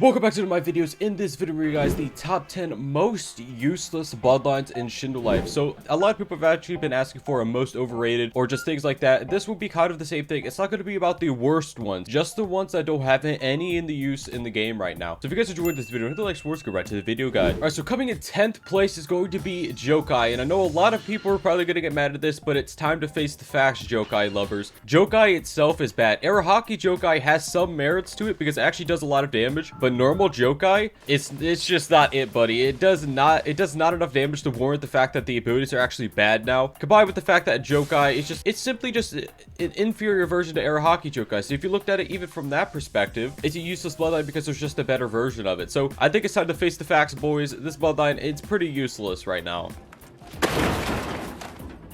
Welcome back to my videos. In this video, you guys, the top 10 most useless bloodlines in Shindo Life. So a lot of people have actually been asking for a most overrated or just things like that. This will be kind of the same thing. It's not going to be about the worst ones, just the ones that don't have any in the use in the game right now. So if you guys enjoyed this video, hit the like, sports, go right to the video guide. All right, so coming in 10th place is going to be Jokai, and I know a lot of people are probably going to get mad at this, but it's time to face the facts, Jokai lovers. Jokai itself is bad. Arahaki Jokai has some merits to it because it actually does a lot of damage, but normal Jokai, it's just not it, buddy. It does not enough damage to warrant the fact that the abilities are actually bad now. Combined with the fact that Jokai it's simply just an inferior version to Arahaki Jokai. So if you looked at it even from that perspective, it's a useless bloodline because there's just a better version of it. So I think it's time to face the facts, boys. This bloodline, it's pretty useless right now.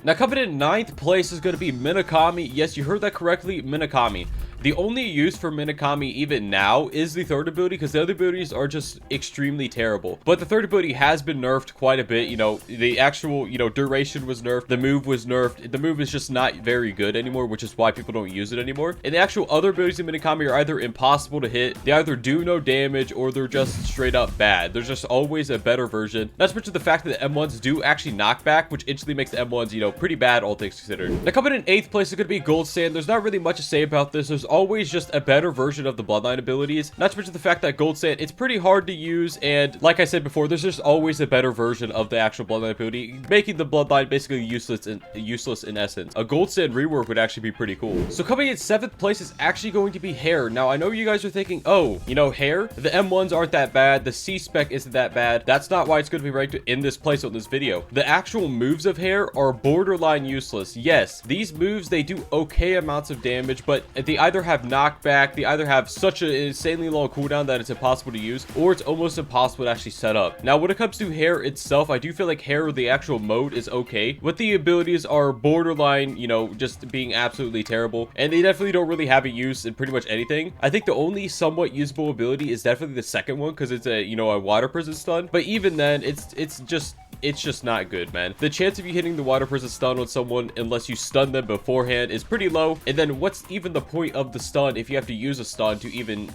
Now coming in 9th place is going to be Minakami. Yes, you heard that correctly, Minakami. The only use for Minakami even now is the third ability because the other abilities are just extremely terrible. But the third ability has been nerfed quite a bit. You know, the actual, duration was nerfed. The move was nerfed. The move is just not very good anymore, which is why people don't use it anymore. And the actual other abilities in Minakami are either impossible to hit, they either do no damage, or they're just straight up bad. There's just always a better version. Not to mention the fact that the M1s do actually knock back, which instantly makes the M1s, pretty bad, all things considered. Now coming in 8th place is going to be Gold Sand. There's not really much to say about this. There's always just a better version of the bloodline abilities. Not to mention the fact that Gold Sand, it's pretty hard to use, and like I said before, there's just always a better version of the actual bloodline ability, making the bloodline basically useless in essence. A Gold Sand rework would actually be pretty cool. So coming in 7th place is actually going to be Hair. Now I know you guys are thinking, oh, Hair, the M1s aren't that bad, the C spec isn't that bad. That's not why it's going to be ranked in this place on this video. The actual moves of Hair are borderline useless. Yes, these moves, they do okay amounts of damage, but they either have knockback, they either have such an insanely long cooldown that it's impossible to use, or it's almost impossible to actually set up. Now when it comes to Hair itself, I do feel like Hair, the actual mode, is okay, but the abilities are borderline, just being absolutely terrible, and they definitely don't really have a use in pretty much anything. I think the only somewhat usable ability is definitely the second one, because it's a water prison stun, but even then it's just not good, man. The chance of you hitting the water prison stun on someone unless you stun them beforehand is pretty low, and then what's even the point of the stun if you have to use a stun to even,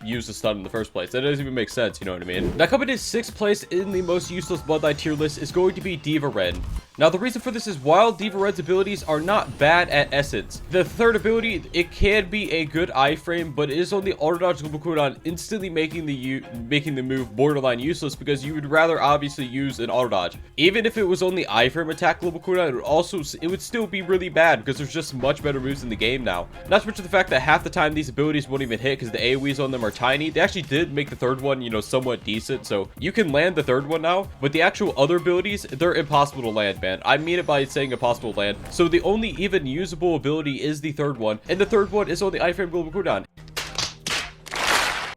use the stun in the first place? That doesn't even make sense, you know what I mean? Now coming in 6th place in the most useless bloodline tier list is going to be Diva Ren. Now the reason for this is while Diva Ren's abilities are not bad at essence, the third ability, it can be a good iframe, but it is on the auto dodge global cooldown, instantly making the move borderline useless because you would rather obviously use an auto dodge. Even if it was on the iframe attack global cooldown, it would still be really bad because there's just much better moves in the game now. Not to mention the fact that half the time these abilities won't even hit because the AoEs on them are tiny. They actually did make the third one, somewhat decent, so you can land the third one now, but the actual other abilities, they're impossible to land, man. I mean it by saying impossible to land. So the only even usable ability is the third one, and the third one is on the iframe global cooldown,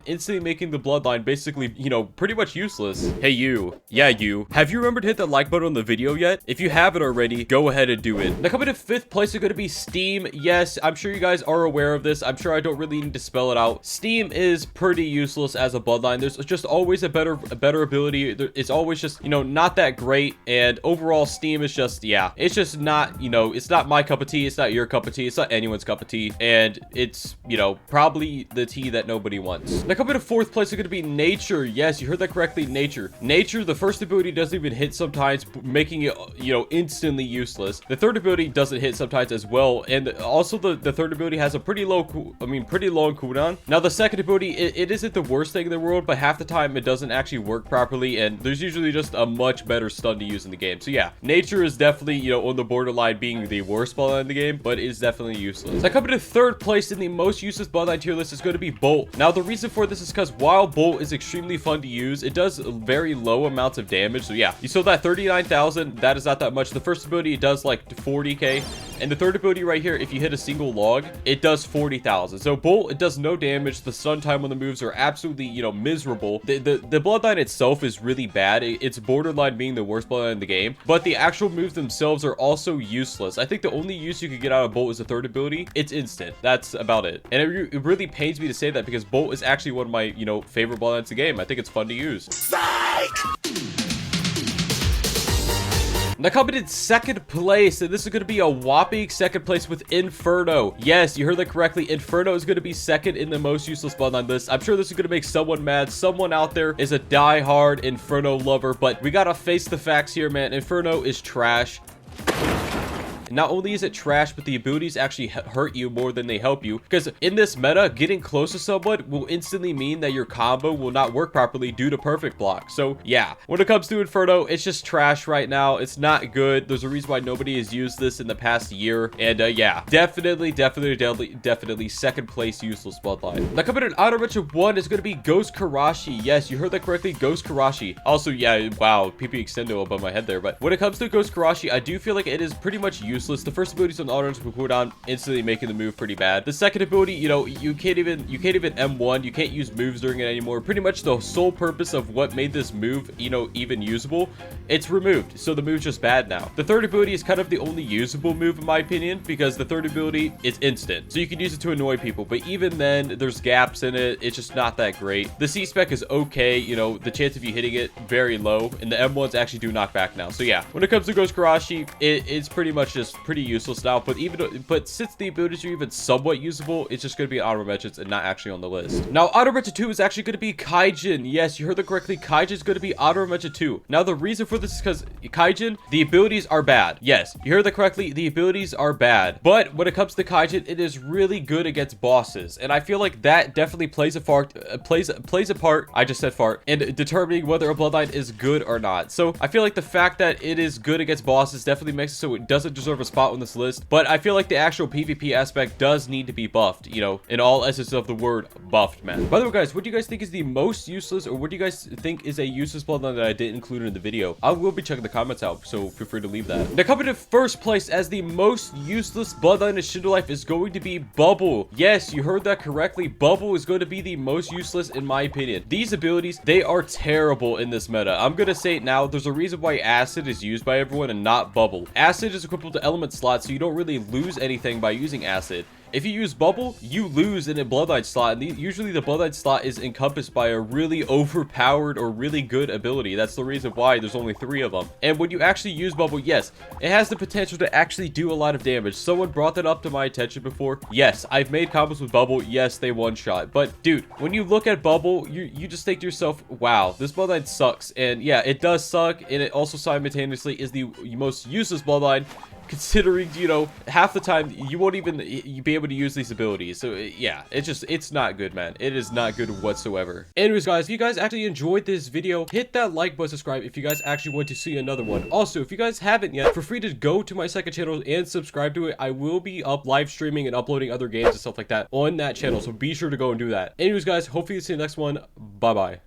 instantly making the bloodline basically, pretty much useless. Hey you, yeah you, have you remembered to hit that like button on the video yet? If you haven't already, go ahead and do it. Now coming to 5th place is going to be Steam. Yes, I'm sure you guys are aware of this. I'm sure I don't really need to spell it out. Steam is pretty useless as a bloodline. There's just always a better ability. It's always just, not that great, and overall Steam is just, yeah, it's just not, it's not my cup of tea, it's not your cup of tea, it's not anyone's cup of tea, and it's, probably the tea that nobody wants. Now coming to 4th place is going to be Nature. Yes, you heard that correctly, Nature. Nature, the first ability doesn't even hit sometimes, making it, instantly useless. The third ability doesn't hit sometimes as well, and also the third ability has a pretty long cooldown. Now the second ability, it isn't the worst thing in the world, but half the time it doesn't actually work properly, and there's usually just a much better stun to use in the game. So yeah, Nature is definitely, on the borderline being the worst bloodline in the game, but is definitely useless. Now coming to 3rd place in the most useless bloodline tier list is going to be Bolt. Now the reason for this is because while Bolt is extremely fun to use, it does very low amounts of damage. So yeah, you saw that 39,000, that is not that much. The first ability, it does like 40k, and the third ability right here, if you hit a single log, it does 40,000. So Bolt, it does no damage. The stun time on the moves are absolutely, miserable. The bloodline itself is really bad. It's borderline being the worst bloodline in the game, but the actual moves themselves are also useless. I think the only use you could get out of Bolt is the third ability. It's instant. That's about it. And it really pains me to say that because Bolt is actually one of my, favorite bloodlines in the game. I think it's fun to use. Psych! Now coming in second place, and this is going to be a whopping second place with Inferno. Yes, you heard that correctly. Inferno is going to be second in the most useless bloodline list. I'm sure this is going to make someone mad. Someone out there is a die-hard Inferno lover, but we gotta face the facts here, man. Inferno is trash. Not only is it trash, but the abilities actually hurt you more than they help you. Because in this meta, getting close to someone will instantly mean that your combo will not work properly due to perfect block. So yeah, when it comes to Inferno, it's just trash right now. It's not good. There's a reason why nobody has used this in the past year. And yeah, definitely second place useless bloodline. Now coming in honorable 1 is going to be Ghost Karashi. Yes, you heard that correctly, Ghost Karashi. Also, yeah, wow, PP extendo above my head there. But when it comes to Ghost Karashi, I do feel like it is pretty much useless. The first ability is on auto cooldown, instantly making the move pretty bad. The second ability, you know, you can't even M1. You can't use moves during it anymore. Pretty much the sole purpose of what made this move, you know, even usable, it's removed. So the move's just bad now. The third ability is kind of the only usable move in my opinion, because the third ability is instant. So you can use it to annoy people, but even then there's gaps in it. It's just not that great. The C spec is okay, you know, the chance of you hitting it very low, and the M1s actually do knock back now. So yeah, when it comes to Ghost Karashi, it's pretty much just pretty useless now. But since the abilities are even somewhat usable, it's just going to be honorable mentions and not actually on the list. Now honorable mention 2 is actually going to be Kaijin. Yes, you heard that correctly. Kaijin is going to be honorable mention 2. Now the reason for this is because Kaijin, the abilities are bad. Yes, you heard that correctly. The abilities are bad, but when it comes to Kaijin, it is really good against bosses, and I feel like that definitely plays a part. I just said fart, in determining whether a bloodline is good or not. So I feel like the fact that it is good against bosses definitely makes it so it doesn't deserve a spot on this list. But I feel like the actual PvP aspect does need to be buffed, you know, in all essence of the word buffed, man. By the way, guys, what do you guys think is the most useless, or what do you guys think is a useless bloodline that I didn't include in the video? I will be checking the comments out, so feel free to leave that. Now coming to first place as the most useless bloodline in Shindo Life is going to be Bubble. Yes, you heard that correctly. Bubble is going to be the most useless in my opinion. These abilities, they are terrible in this meta. I'm gonna say it now. There's a reason why Acid is used by everyone and not Bubble. Acid is equivalent to element slot, so you don't really lose anything by using Acid. If you use Bubble, you lose in a Bloodline slot, and usually the Bloodline slot is encompassed by a really overpowered or really good ability. That's the reason why there's only 3 of them. And when you actually use Bubble, yes, it has the potential to actually do a lot of damage. Someone brought that up to my attention before. Yes, I've made combos with Bubble. Yes, they one-shot. But, dude, when you look at Bubble, you just think to yourself, wow, this Bloodline sucks. And, yeah, it does suck, and it also simultaneously is the most useless Bloodline, considering, you know, half the time you won't even be able to use these abilities. So yeah, it's not good, man. It is not good whatsoever. Anyways, guys, if you guys actually enjoyed this video, hit that like button, subscribe if you guys actually want to see another one. Also, if you guys haven't yet, feel free to go to my second channel and subscribe to it. I will be live streaming and uploading other games and stuff like that on that channel, so be sure to go and do that. Anyways, guys, hopefully you see you in the next one. Bye bye.